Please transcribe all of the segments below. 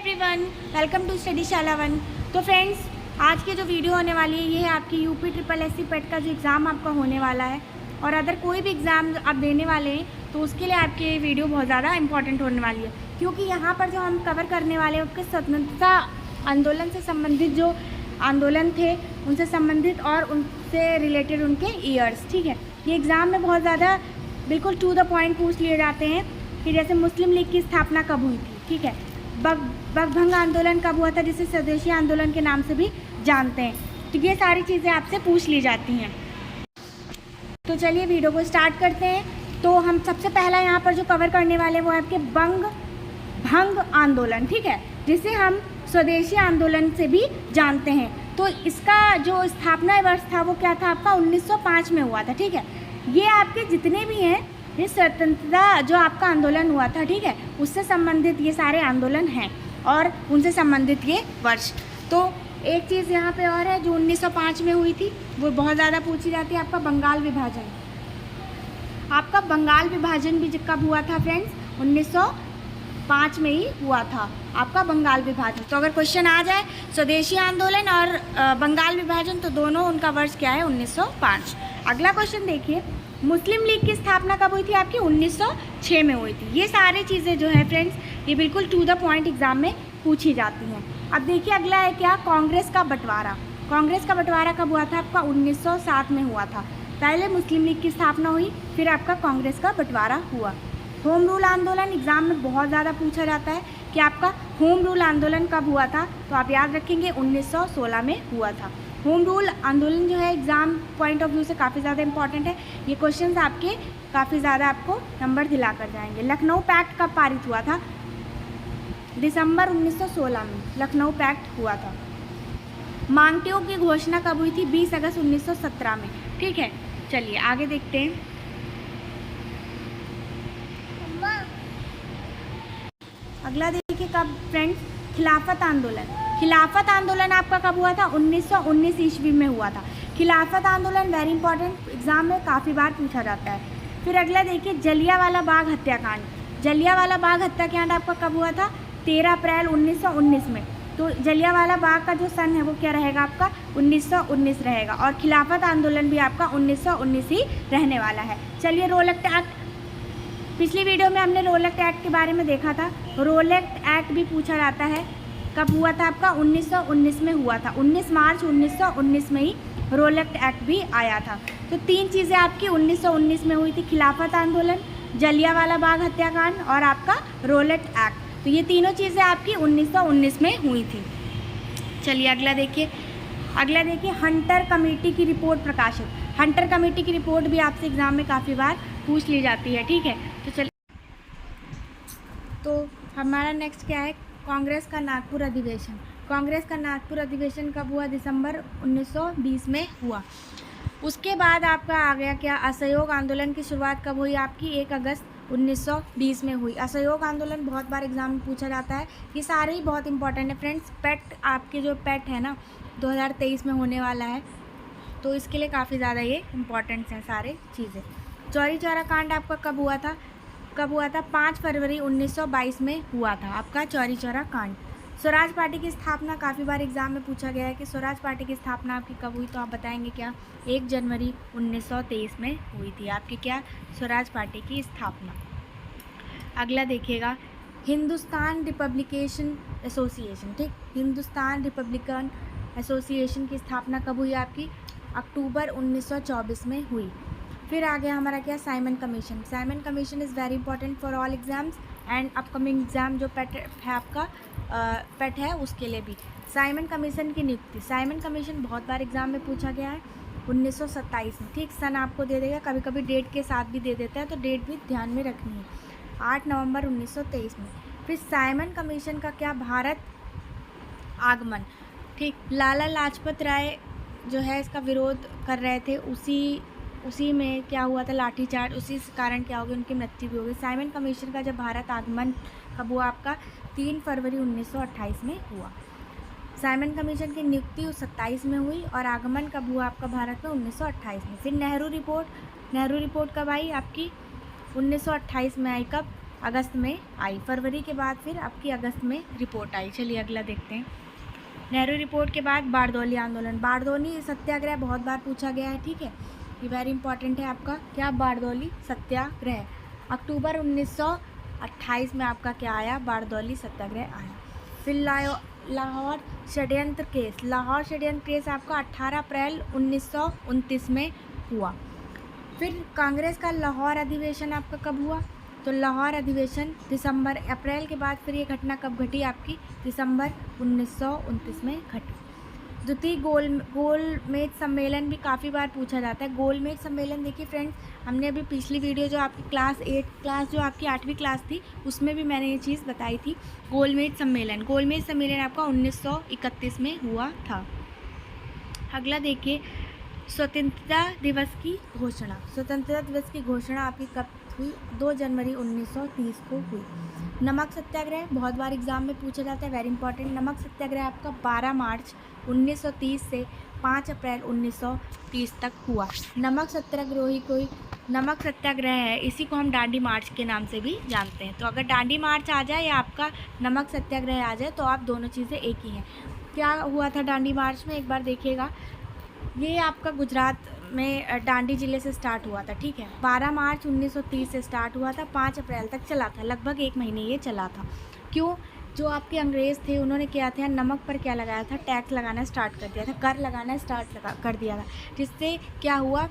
Everyone, welcome to study शाला one. तो friends, आज की जो वीडियो होने वाली है ये है आपकी यूपी ट्रिपल एससी पेट का जो एग्ज़ाम आपका होने वाला है। और अगर कोई भी एग्ज़ाम आप देने वाले हैं तो उसके लिए आपकी ये वीडियो बहुत ज़्यादा इंपॉर्टेंट होने वाली है, क्योंकि यहाँ पर जो हम कवर करने वाले हैं उसके स्वतंत्रता आंदोलन से संबंधित जो आंदोलन थे उनसे संबंधित और उनसे रिलेटेड उनके ईयर्स। ठीक है, ये एग्ज़ाम में बहुत ज़्यादा बिल्कुल टू द पॉइंट पूछ लिए जाते हैं कि जैसे मुस्लिम लीग की स्थापना कब हुई थी, ठीक है, बगभंग आंदोलन कब हुआ था, जिसे स्वदेशी आंदोलन के नाम से भी जानते हैं। तो ये सारी चीज़ें आपसे पूछ ली जाती हैं। तो चलिए वीडियो को स्टार्ट करते हैं। तो हम सबसे पहला यहाँ पर जो कवर करने वाले हैं वो है आपके भंग आंदोलन, ठीक है, जिसे हम स्वदेशी आंदोलन से भी जानते हैं। तो इसका जो स्थापना वर्ष था वो क्या था आपका 1905 में हुआ था। ठीक है, ये आपके जितने भी हैं ये स्वतंत्रता जो आपका आंदोलन हुआ था, ठीक है, उससे संबंधित ये सारे आंदोलन हैं और उनसे संबंधित ये वर्ष। तो एक चीज़ यहाँ पे और है जो 1905 में हुई थी, वो बहुत ज़्यादा पूछी जाती है, आपका बंगाल विभाजन। आपका बंगाल विभाजन भी कब हुआ था फ्रेंड्स? 1905 में ही हुआ था आपका बंगाल विभाजन। तो अगर क्वेश्चन आ जाए स्वदेशी आंदोलन और बंगाल विभाजन तो दोनों उनका वर्ष क्या है? 1905। अगला क्वेश्चन देखिए, मुस्लिम लीग की स्थापना कब हुई थी आपकी? 1906 में हुई थी। ये सारी चीज़ें जो है फ्रेंड्स ये बिल्कुल टू द पॉइंट एग्जाम में पूछी जाती हैं। अब देखिए अगला है क्या? कांग्रेस का बंटवारा। कांग्रेस का बंटवारा कब हुआ था आपका? 1907 में हुआ था। पहले मुस्लिम लीग की स्थापना हुई, फिर आपका कांग्रेस का बंटवारा हुआ। होम रूल आंदोलन एग्जाम में बहुत ज़्यादा पूछा जाता है कि आपका होम रूल आंदोलन कब हुआ था, तो आप याद रखेंगे 1916 में हुआ था। होम रूल आंदोलन जो है एग्ज़ाम पॉइंट ऑफ व्यू से काफ़ी ज़्यादा इंपॉर्टेंट है। ये क्वेश्चंस आपके काफ़ी ज़्यादा आपको नंबर दिला कर जाएंगे। लखनऊ पैक्ट कब पारित हुआ था? दिसंबर 1916 में लखनऊ पैक्ट हुआ था। मांगटियों की घोषणा कब हुई थी? 20 अगस्त 1917 में। ठीक है, चलिए आगे देखते हैं। अगला देखिए कब फ्रेंड्स? खिलाफत आंदोलन। खिलाफत आंदोलन आपका कब हुआ था? 1919 ईस्वी में हुआ था। खिलाफत आंदोलन वेरी इंपॉर्टेंट, एग्जाम में काफ़ी बार पूछा जाता है। फिर अगला देखिए जलियांवाला बाग हत्याकांड। जलियांवाला बाग हत्याकांड आपका कब हुआ था? 13 अप्रैल 1919 में। तो जलियांवाला बाग का जो सन है वो क्या रहेगा आपका? 1919 रहेगा। और खिलाफत आंदोलन भी आपका 1919 ही रहने वाला है। चलिए रोल एक्ट। पिछली वीडियो में हमने रोल एक्ट के बारे में देखा था। रोल एक्ट भी पूछा जाता है, कब हुआ था आपका? 1919 में हुआ था। 19 मार्च 1919 में ही रोल एक्ट भी आया था। तो तीन चीज़ें आपकी 1919 में हुई थी, खिलाफत आंदोलन, जलियांवाला बाग हत्याकांड और आपका रोल एक्ट। तो ये तीनों चीज़ें आपकी 1919 में हुई थी। चलिए अगला देखिए हंटर कमेटी की रिपोर्ट प्रकाशित। हंटर कमेटी की रिपोर्ट भी आपसे एग्जाम में काफ़ी बार पूछ ली जाती है। ठीक है, तो चलिए, तो हमारा नेक्स्ट क्या है? कांग्रेस का नागपुर अधिवेशन। कांग्रेस का नागपुर अधिवेशन कब हुआ? दिसंबर 1920 में हुआ। उसके बाद आपका आ गया क्या? असहयोग आंदोलन की शुरुआत कब हुई आपकी? 1 अगस्त 1920 में हुई। असहयोग आंदोलन बहुत बार एग्जाम में पूछा जाता है। ये सारे ही बहुत इंपॉर्टेंट है फ्रेंड्स। पेट आपके जो पेट है ना 2023 में होने वाला है, तो इसके लिए काफ़ी ज़्यादा ये इंपॉर्टेंट्स हैं सारे चीज़ें। चौरी चौरा कांड आपका कब हुआ था? 5 फरवरी 1922 में हुआ था आपका चौरी चौरा कांड। स्वराज पार्टी की स्थापना काफ़ी बार एग्जाम में पूछा गया है कि स्वराज पार्टी की स्थापना आपकी कब हुई, तो आप बताएंगे क्या? 1 जनवरी 1923 में हुई थी आपकी क्या? स्वराज पार्टी की स्थापना। अगला देखिएगा हिंदुस्तान रिपब्लिकेशन एसोसिएशन। ठीक, हिंदुस्तान रिपब्लिकन एसोसिएशन की स्थापना कब हुई आपकी? अक्टूबर 1924 में हुई। फिर आ गया हमारा क्या? Simon commission. Simon commission is very important for all exams and upcoming exam जो पेट है आपका पेट है उसके लिए भी। साइमन कमीशन की नियुक्ति। साइमन कमीशन बहुत बार एग्जाम में पूछा गया है 1927 में। ठीक, सन आपको दे देगा, कभी कभी डेट के साथ भी दे देता है, तो डेट भी ध्यान में रखनी है। 8 नवंबर 1923 में। फिर साइमन कमीशन का क्या? भारत आगमन। ठीक, लाला लाजपत राय जो है इसका विरोध कर रहे थे, उसी में क्या हुआ था? लाठीचार्ज। उसी कारण क्या हो गया? उनकी मृत्यु भी हो गई। साइमन कमीशन का जब भारत आगमन कब हुआ आपका? 3 फरवरी 1928 में हुआ। साइमन कमीशन की नियुक्ति 27 में हुई और आगमन कब हुआ आपका भारत में? 1928 में। फिर नेहरू रिपोर्ट कब आई आपकी? 1928 में आई। कब? अगस्त में आई। फरवरी के बाद फिर आपकी अगस्त में रिपोर्ट आई। चलिए अगला देखते हैं। नेहरू रिपोर्ट के बाद बारदौली आंदोलन। बारदौली सत्याग्रह बहुत बार पूछा गया है, ठीक है, ये वेरी इंपॉर्टेंट है आपका। क्या? बारदौली सत्याग्रह। अक्टूबर 1928 में आपका क्या आया? बारदौली सत्याग्रह आया। फिर लाहौर षड्यंत्र केस। लाहौर षड्यंत्र केस आपका 18 अप्रैल 1929 में हुआ। फिर कांग्रेस का लाहौर अधिवेशन आपका कब हुआ? तो लाहौर अधिवेशन दिसंबर, अप्रैल के बाद फिर ये घटना कब घटी आपकी? दिसंबर 1929 में घटी। द्वितीय गोलमेज सम्मेलन भी काफ़ी बार पूछा जाता है। गोलमेज सम्मेलन देखिए फ्रेंड्स, हमने अभी पिछली वीडियो जो आपकी क्लास जो आपकी 8वीं क्लास थी उसमें भी मैंने ये चीज़ बताई थी। गोलमेज सम्मेलन आपका 1931 में हुआ था। अगला देखिए, स्वतंत्रता दिवस की घोषणा। स्वतंत्रता दिवस की घोषणा आपकी कब हुई? 2 जनवरी 1930 को हुई। नमक सत्याग्रह बहुत बार एग्जाम में पूछा जाता है, वेरी इंपॉर्टेंट। नमक सत्याग्रह आपका 12 मार्च 1930 से 5 अप्रैल 1930 तक हुआ। नमक सत्याग्रह है, इसी को हम डांडी मार्च के नाम से भी जानते हैं। तो अगर डांडी मार्च आ जाए या आपका नमक सत्याग्रह आ जाए तो आप दोनों चीज़ें एक ही हैं। क्या हुआ था डांडी मार्च में, एक बार देखिएगा। ये आपका गुजरात में डांडी ज़िले से स्टार्ट हुआ था, ठीक है। 12 मार्च 1930 से स्टार्ट हुआ था, 5 अप्रैल तक चला था, लगभग 1 महीने ये चला था। क्यों? जो आपके अंग्रेज़ थे उन्होंने क्या था, नमक पर क्या लगाया था? टैक्स लगाना स्टार्ट कर दिया था, कर लगाना कर दिया था, जिससे क्या हुआ,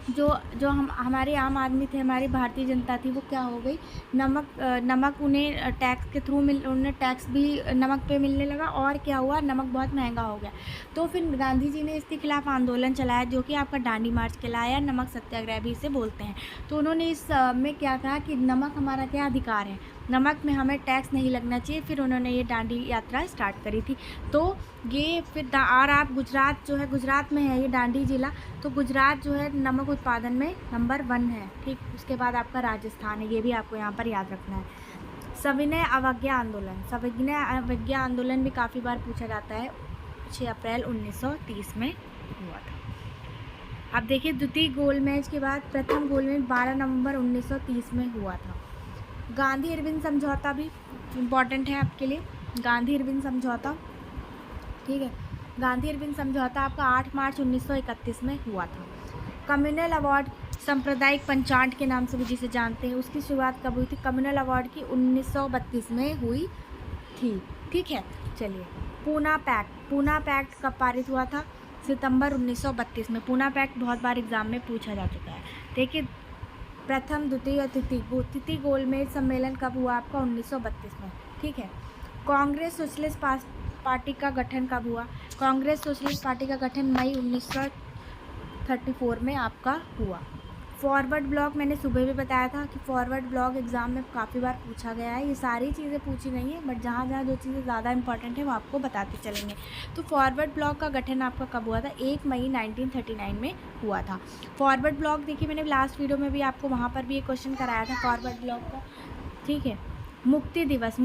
जो हमारे आम आदमी थे, हमारी भारतीय जनता थी, वो क्या हो गई, नमक उन्हें टैक्स के थ्रू उन्हें टैक्स भी नमक पे मिलने लगा, और क्या हुआ, नमक बहुत महंगा हो गया। तो फिर गांधी जी ने इसके खिलाफ आंदोलन चलाया, जो कि आपका डांडी मार्च कहलाया, नमक सत्याग्रह भी इसे बोलते हैं। तो उन्होंने इस में क्या कहा कि नमक हमारा क्या अधिकार है, नमक में हमें टैक्स नहीं लगना चाहिए। फिर उन्होंने ये डांडी यात्रा स्टार्ट करी थी। तो ये फिर और आप गुजरात जो है, गुजरात में है ये डांडी ज़िला, तो गुजरात जो है नमक उत्पादन में नंबर 1 है, ठीक। उसके बाद आपका राजस्थान है, ये भी आपको यहाँ पर याद रखना है। सविनय अवज्ञा आंदोलन भी काफ़ी बार पूछा जाता है, 6 अप्रैल 1930 में हुआ था। अब देखिए, द्वितीय गोलमेज के बाद प्रथम गोलमेज 12 नवंबर 1930 में हुआ था। गांधी इरविन समझौता भी इम्पॉर्टेंट है आपके लिए। गांधी इरविन समझौता, ठीक है। गांधी इरविन समझौता आपका 8 मार्च 1931 में हुआ था। कम्युनल अवार्ड सांप्रदायिक पंचांग के नाम से भी जिसे जानते हैं, उसकी शुरुआत कब हुई थी? कम्युनल अवार्ड की 1932 में हुई थी, ठीक है। चलिए, पूना पैक्ट कब पारित हुआ था? सितंबर 1932 में। पूना पैक्ट बहुत बार एग्जाम में पूछा जा चुका है। देखिए, प्रथम, द्वितीय और तृतीय गोलमेज सम्मेलन कब हुआ आपका? 1932 में, ठीक है। कांग्रेस सोशलिस्ट पार्टी का गठन कब हुआ? कांग्रेस सोशलिस्ट पार्टी का गठन मई 1934 में आपका हुआ। फॉरवर्ड ब्लॉक मैंने सुबह भी बताया था कि फॉरवर्ड ब्लॉक एग्जाम में काफ़ी बार पूछा गया है। ये सारी चीज़ें पूछी गई हैं, बट जहाँ जहाँ जो चीज़ें ज़्यादा इंपॉर्टेंट है वो आपको बताते चलेंगे। तो फॉरवर्ड ब्लॉक का गठन आपका कब हुआ था? 1 मई 1939 में हुआ था। फॉरवर्ड ब्लॉक देखिए, मैंने लास्ट वीडियो में भी आपको वहाँ पर भी एक क्वेश्चन कराया था फॉरवर्ड ब्लॉक का, ठीक है। मुक्ति दिवस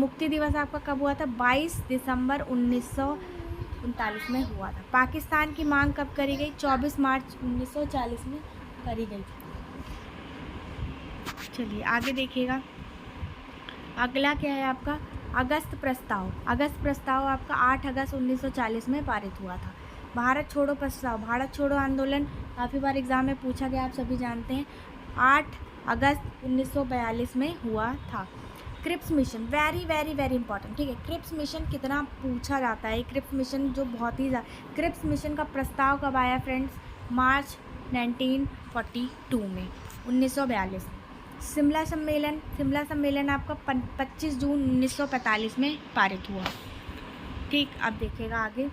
आपका कब हुआ था? 22 दिसंबर 1939 में हुआ था। पाकिस्तान की मांग कब करी गई? 24 मार्च 1940 में करी गई थी। चलिए आगे देखिएगा, अगला क्या है आपका? अगस्त प्रस्ताव आपका 8 अगस्त 1940 में पारित हुआ था। भारत छोड़ो आंदोलन काफ़ी बार एग्जाम में पूछा गया, आप सभी जानते हैं, 8 अगस्त 1942 में हुआ था। Cripps mission, very very very important, ठीक है। क्रिप्स मिशन कितना पूछा जाता है, क्रिप्स मिशन जो बहुत ही क्रिप्स मिशन का प्रस्ताव कब आया फ्रेंड्स? मार्च 1942 में, 1942। शिमला सम्मेलन आपका 25 जून 1945 में पारित हुआ, ठीक। अब देखिएगा आगे,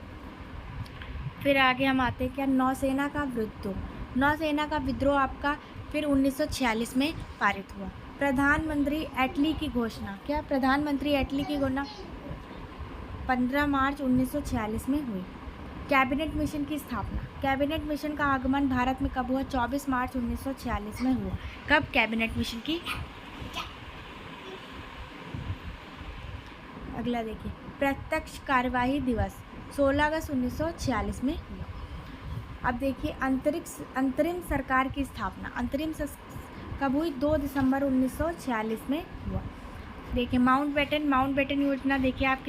फिर आगे हम आते हैं क्या? नौसेना का विद्रोह आपका फिर 1946 में पारित हुआ। प्रधानमंत्री एटली की घोषणा, क्या? प्रधानमंत्री एटली की घोषणा 15 मार्च 1946 में हुई। कैबिनेट मिशन की स्थापना, कैबिनेट मिशन का आगमन भारत में कब हुआ? 24 मार्च 1946 में हुआ। कब? कैबिनेट मिशन की। अगला देखिए, प्रत्यक्ष कार्यवाही दिवस 16 अगस्त 1946 में हुआ। अब देखिए, अंतरिम सरकार की स्थापना कब हुई? 2 दिसंबर 1946 में हुआ। देखिए माउंट बेटन योजना देखिए आप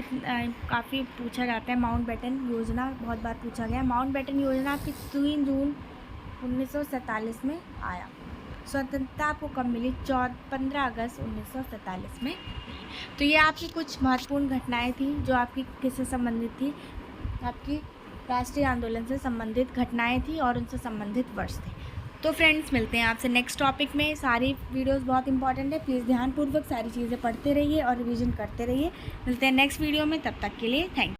काफ़ी पूछा जाता है। माउंट बेटन योजना बहुत बार पूछा गया। माउंट बेटन योजना आपकी 3 जून 1947 में आया। स्वतंत्रता आपको कब मिली? 15 अगस्त 1947 में। तो ये आपकी कुछ महत्वपूर्ण घटनाएं थी जो आपकी किससे संबंधित थी, आपकी राष्ट्रीय आंदोलन से संबंधित घटनाएं थी और उनसे संबंधित वर्ष थे। तो फ्रेंड्स मिलते हैं आपसे नेक्स्ट टॉपिक में। सारी वीडियोस बहुत इंपॉर्टेंट है, प्लीज़ ध्यानपूर्वक सारी चीज़ें पढ़ते रहिए और रिवीजन करते रहिए। मिलते हैं नेक्स्ट वीडियो में, तब तक के लिए थैंक यू।